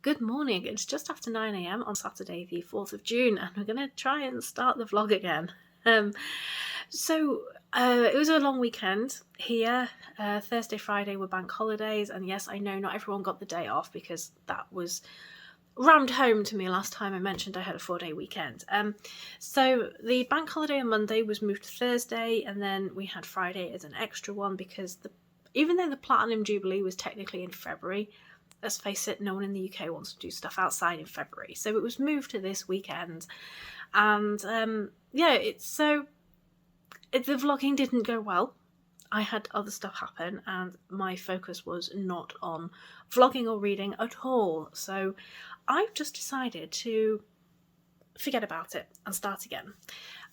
Good morning. It's just after 9 a.m. on Saturday, the 4th of June, and we're going to try and start the vlog again. Um, it was a long weekend here. Thursday, Friday were bank holidays, and yes, I know not everyone got the day off because that was rammed home to me last time I mentioned I had a 4-day weekend. So the bank holiday on Monday was moved to Thursday, and then we had Friday as an extra one because even though the Platinum Jubilee was technically in February, let's face it, no one in the UK wants to do stuff outside in February. So it was moved to this weekend. And the vlogging didn't go well. I had other stuff happen and my focus was not on vlogging or reading at all. So I've just decided to forget about it and start again.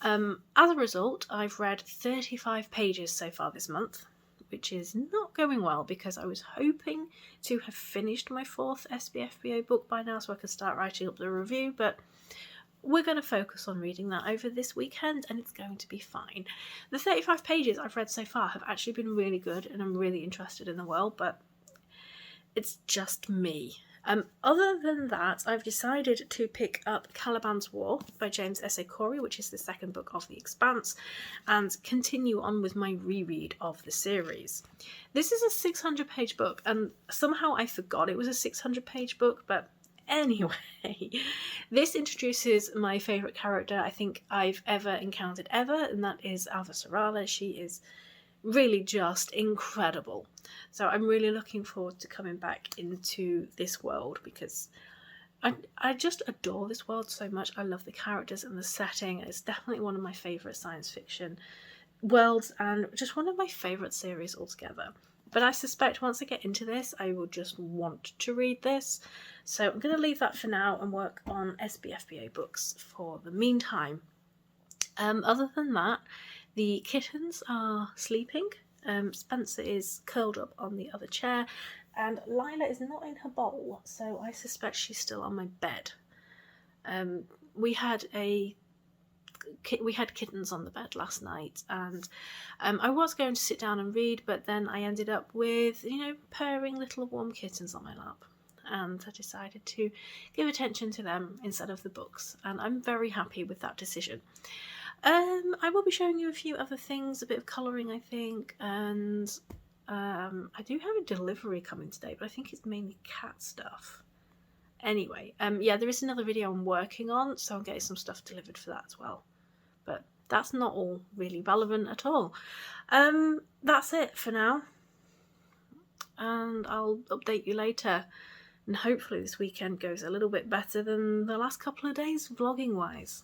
As a result, I've read 35 pages so far this month, which is not going well because I was hoping to have finished my 4th SBFBO book by now so I could start writing up the review, but we're going to focus on reading that over this weekend and it's going to be fine. The 35 pages I've read so far have actually been really good and I'm really interested in the world, but it's just me. Other than that, I've decided to pick up Caliban's War by James S. A. Corey, which is the second book of The Expanse, and continue on with my reread of the series. This is a 600-page book, and somehow I forgot it was a 600-page book, but anyway, this introduces my favourite character I think I've ever encountered ever, and that is Alva Serrala. She is really just incredible. So I'm really looking forward to coming back into this world because I just adore this world so much. I love the characters and the setting. It's definitely one of my favourite science fiction worlds and just one of my favourite series altogether. But I suspect once I get into this, I will just want to read this. So I'm going to leave that for now and work on SBFBA books for the meantime. Other than that, the kittens are sleeping. Spencer is curled up on the other chair, and Lila is not in her bowl, so I suspect she's still on my bed. We had kittens on the bed last night, and I was going to sit down and read, but then I ended up with, purring little warm kittens on my lap. And I decided to give attention to them instead of the books, and I'm very happy with that decision. I will be showing you a few other things, a bit of colouring I think, and I do have a delivery coming today, but I think it's mainly cat stuff. Anyway, there is another video I'm working on, so I'm getting some stuff delivered for that as well. But that's not all really relevant at all. That's it for now, and I'll update you later. And hopefully this weekend goes a little bit better than the last couple of days vlogging-wise.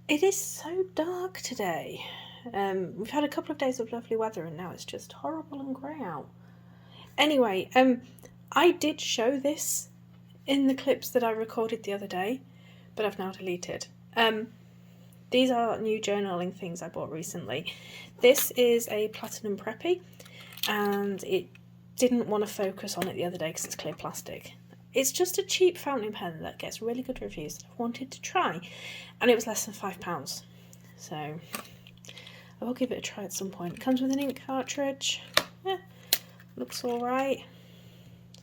It is so dark today. We've had a couple of days of lovely weather and now it's just horrible and grey out. Anyway, I did show this in the clips that I recorded the other day, but I've now deleted. These are new journaling things I bought recently. This is a Platinum Preppy, and it didn't want to focus on it the other day because it's clear plastic. It's just a cheap fountain pen that gets really good reviews that I've wanted to try, and it was less than £5. So I will give it a try at some point. It comes with an ink cartridge. Looks alright.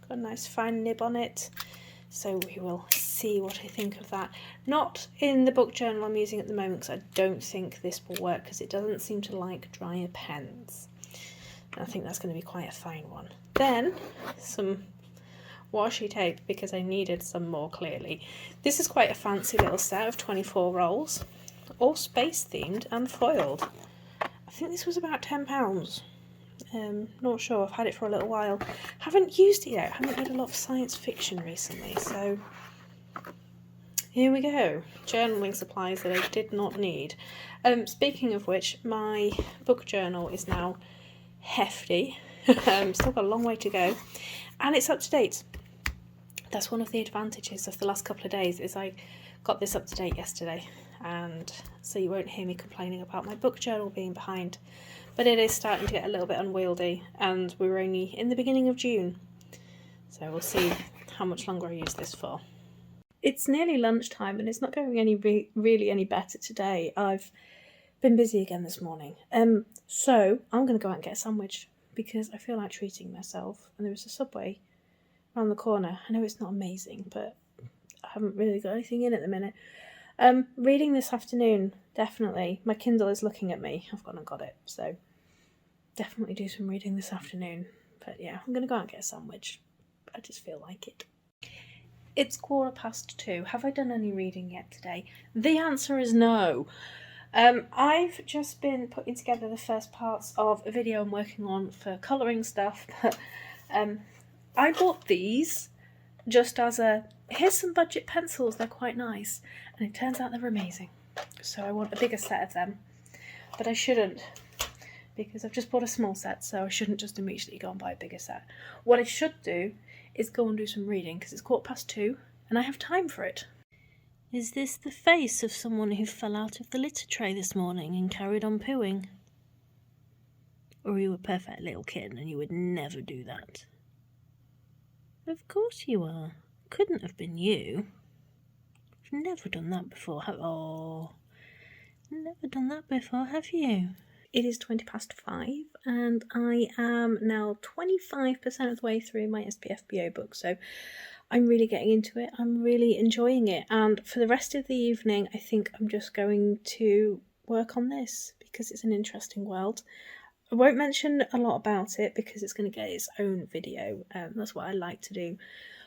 Got a nice fine nib on it. So we will see what I think of that. Not in the book journal I'm using at the moment because I don't think this will work because it doesn't seem to like drier pens. And I think that's going to be quite a fine one. Then some washi tape because I needed some more clearly. This is quite a fancy little set of 24 rolls, all space themed and foiled. I think this was about £10. Not sure, I've had it for a little while. Haven't used it yet, haven't read a lot of science fiction recently, so here we go. Journaling supplies that I did not need. Speaking of which, my book journal is now hefty. Still got a long way to go, and it's up to date. That's one of the advantages of the last couple of days, is I got this up to date yesterday, and so you won't hear me complaining about my book journal being behind. But it is starting to get a little bit unwieldy, and we're only in the beginning of June, so we'll see how much longer I use this for. It's nearly lunchtime and it's not going really any better today. I've been busy again this morning, so I'm going to go out and get a sandwich because I feel like treating myself, and there was a Subway around the corner. I know it's not amazing, but I haven't really got anything in at the minute. Reading this afternoon, definitely. My Kindle is looking at me. I've gone and got it, so definitely do some reading this afternoon. But yeah, I'm going to go out and get a sandwich. I just feel like it. It's 2:15. Have I done any reading yet today? The answer is no. I've just been putting together the first parts of a video I'm working on for colouring stuff, but I bought these just as here's some budget pencils, they're quite nice, and it turns out they're amazing. So I want a bigger set of them, but I shouldn't, because I've just bought a small set, so I shouldn't just immediately go and buy a bigger set. What I should do is go and do some reading, because it's 2:15 and I have time for it. Is this the face of someone who fell out of the litter tray this morning and carried on pooing? Or are you a perfect little kitten and you would never do that? Of course you are. Couldn't have been you. You've never done that before, never done that before, have you? It is 5:20 and I am now 25% of the way through my SPFBO book, so I'm really getting into it. I'm really enjoying it, and for the rest of the evening I think I'm just going to work on this because it's an interesting world. I won't mention a lot about it because it's going to get its own video. That's what I like to do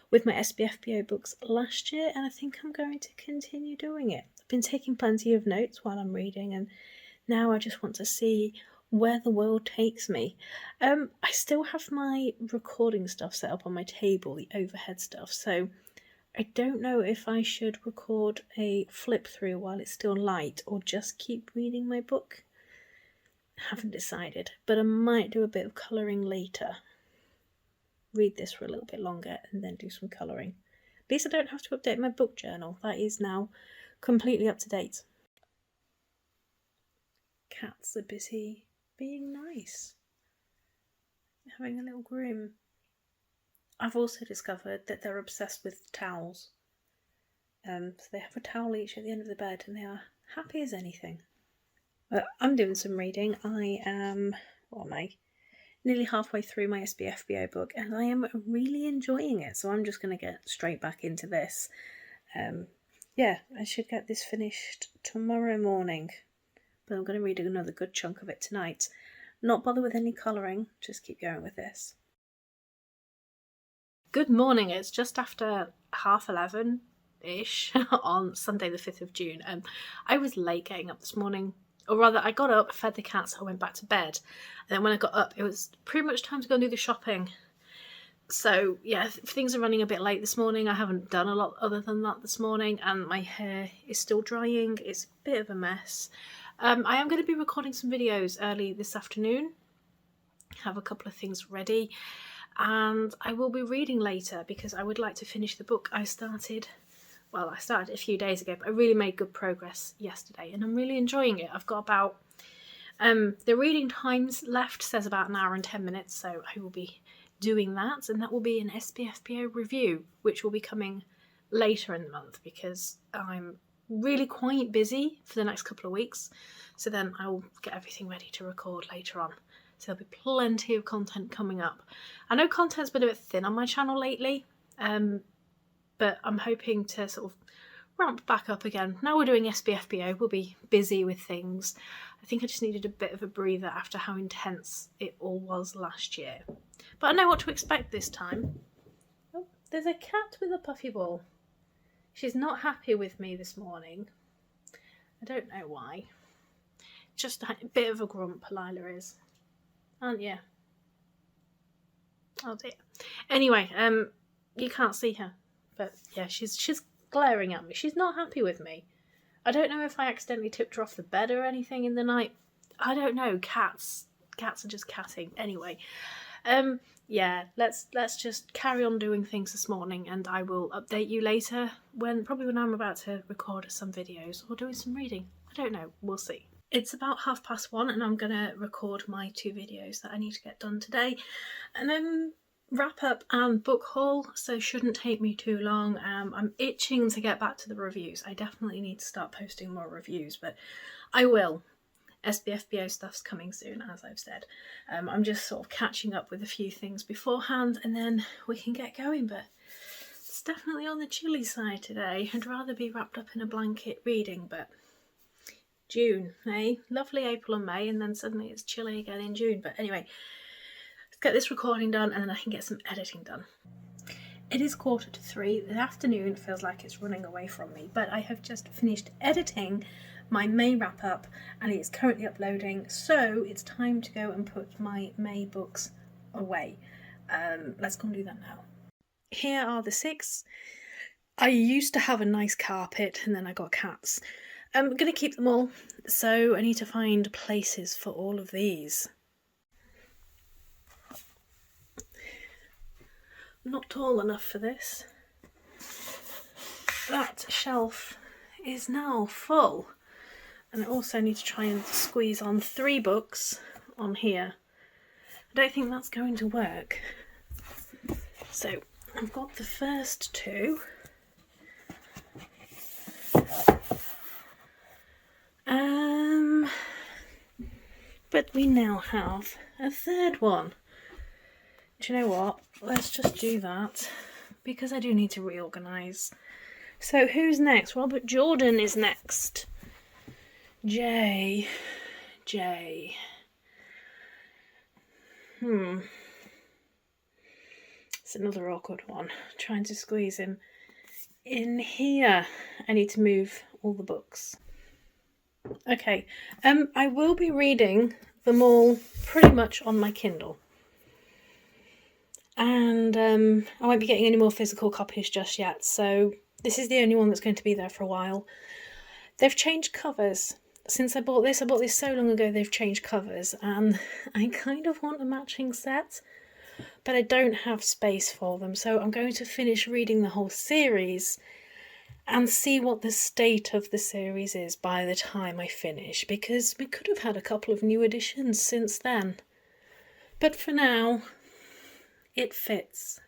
with my SPFBO books last year, and I think I'm going to continue doing it. I've been taking plenty of notes while I'm reading, and now I just want to see where the world takes me. I still have my recording stuff set up on my table, the overhead stuff, so I don't know if I should record a flip through while it's still light or just keep reading my book. I haven't decided, but I might do a bit of colouring later. Read this for a little bit longer and then do some colouring. At least I don't have to update my book journal. That is now completely up to date. Cats are busy being nice, having a little groom. I've also discovered that they're obsessed with towels. So they have a towel each at the end of the bed and they are happy as anything. I'm doing some reading. I am, nearly halfway through my SPFBO book and I am really enjoying it, so I'm just going to get straight back into this. I should get this finished tomorrow morning, but I'm going to read another good chunk of it tonight. Not bother with any colouring, just keep going with this. Good morning, it's just after 11:30ish on Sunday the 5th of June. I was late getting up this morning. Or rather, I got up, fed the cats, I went back to bed. And then when I got up, it was pretty much time to go and do the shopping. So, yeah, things are running a bit late this morning. I haven't done a lot other than that this morning. And my hair is still drying. It's a bit of a mess. I am going to be recording some videos early this afternoon. Have a couple of things ready. And I will be reading later because I would like to finish the book I started. Well, I started a few days ago, but I really made good progress yesterday and I'm really enjoying it. I've got about, the reading times left says about 1 hour and 10 minutes, so I will be doing that, and that will be an SPFBO review, which will be coming later in the month because I'm really quite busy for the next couple of weeks, so then I'll get everything ready to record later on. So there'll be plenty of content coming up. I know content's been a bit thin on my channel lately, but I'm hoping to sort of ramp back up again. Now we're doing SPFBO, we'll be busy with things. I think I just needed a bit of a breather after how intense it all was last year. But I know what to expect this time. Oh, there's a cat with a puffy ball. She's not happy with me this morning. I don't know why. Just a bit of a grump, Lila is. Aren't you? Oh dear. Anyway, you can't see her. But yeah, she's glaring at me. She's not happy with me. I don't know if I accidentally tipped her off the bed or anything in the night. I don't know. Cats are just catting. Anyway, yeah, let's just carry on doing things this morning, and I will update you later when I'm about to record some videos or doing some reading. I don't know. We'll see. It's about 1:30 and I'm gonna record my 2 videos that I need to get done today, and then wrap up and book haul, so shouldn't take me too long. I'm itching to get back to the reviews. I definitely need to start posting more reviews, but I will. SBFBO stuff's coming soon, as I've said. I'm just sort of catching up with a few things beforehand, and then we can get going, but it's definitely on the chilly side today. I'd rather be wrapped up in a blanket reading, but June, eh? Lovely April and May, and then suddenly it's chilly again in June. But anyway, let's get this recording done, and then I can get some editing done. It is 2:45. The afternoon feels like it's running away from me, but I have just finished editing my May wrap up, and it's currently uploading, so it's time to go and put my May books away. Let's go and do that now. Here are the 6. I used to have a nice carpet, and then I got cats. I'm going to keep them all, so I need to find places for all of these. Not tall enough for this. That shelf is now full. And I also need to try and squeeze on 3 books on here. I don't think that's going to work. So I've got the first 2. But we now have a 3rd one. Do you know what? Let's just do that, because I do need to reorganise. So who's next? Robert Jordan is next. J. It's another awkward one. Trying to squeeze him in here. I need to move all the books. Okay, I will be reading them all pretty much on my Kindle. And I won't be getting any more physical copies just yet, so this is the only one that's going to be there for a while. They've changed covers. Since I bought this so long ago, they've changed covers, and I kind of want a matching set, but I don't have space for them, so I'm going to finish reading the whole series and see what the state of the series is by the time I finish, because we could have had a couple of new editions since then. But for now, it fits.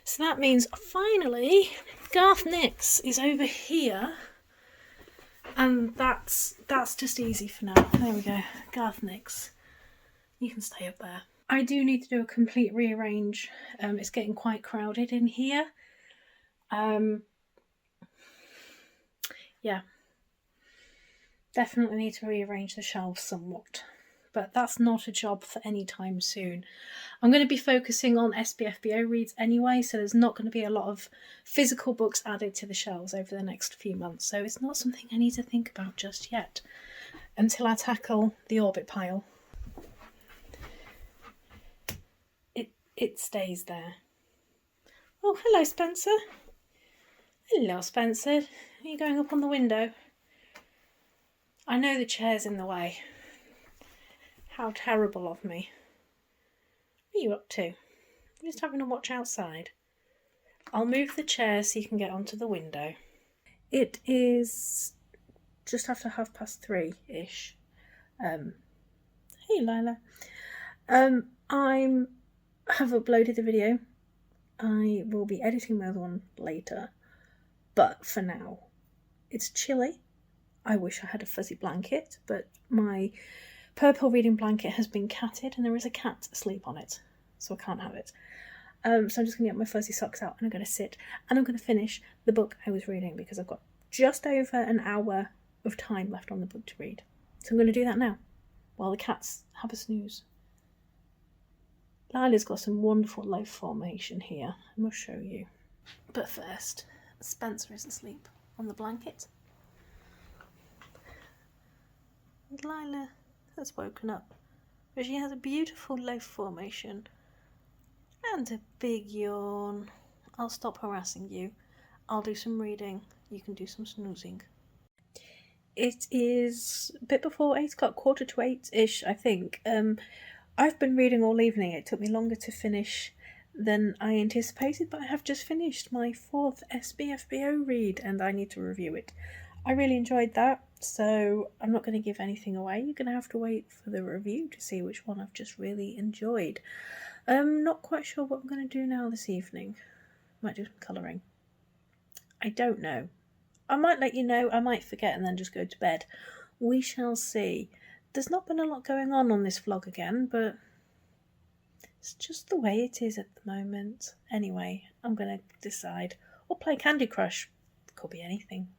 So that means finally Garth Nix is over here, and that's just easy for now. There we go, Garth Nix. You can stay up there. I do need to do a complete rearrange. It's getting quite crowded in here. Yeah, definitely need to rearrange the shelves somewhat, but that's not a job for any time soon. I'm going to be focusing on SBFBO reads anyway, so there's not going to be a lot of physical books added to the shelves over the next few months, so it's not something I need to think about just yet until I tackle the Orbit pile. It stays there. Oh, hello, Spencer. Hello, Spencer. Are you going up on the window? I know the chair's in the way. How terrible of me. What are you up to? Just having a watch outside. I'll move the chair so you can get onto the window. It is just after 3:30-ish. Hey, Lila. I have uploaded the video. I will be editing the other one later. But for now, it's chilly. I wish I had a fuzzy blanket, but my purple reading blanket has been catted and there is a cat asleep on it, so I can't have it. So I'm just going to get my fuzzy socks out and I'm going to sit and I'm going to finish the book I was reading, because I've got just over an hour of time left on the book to read. So I'm going to do that now while the cats have a snooze. Lila's got some wonderful leaf formation here. I must show you. But first, Spencer is asleep on the blanket. And Lila has woken up, but she has a beautiful loaf formation and a big yawn. I'll stop harassing you. I'll do some reading. You can do some snoozing. It is a bit before 8 o'clock, 7:45-ish, I think. I've been reading all evening. It took me longer to finish than I anticipated, but I have just finished my 4th SBFBO read and I need to review it. I really enjoyed that, so I'm not going to give anything away. You're going to have to wait for the review to see which one I've just really enjoyed. I'm not quite sure what I'm going to do now this evening. Might do some colouring. I don't know. I might let you know, I might forget and then just go to bed. We shall see. there's not been a lot going on this vlog again, but it's just the way it is at the moment. Anyway, I'm going to decide. Or play Candy Crush. Could be anything.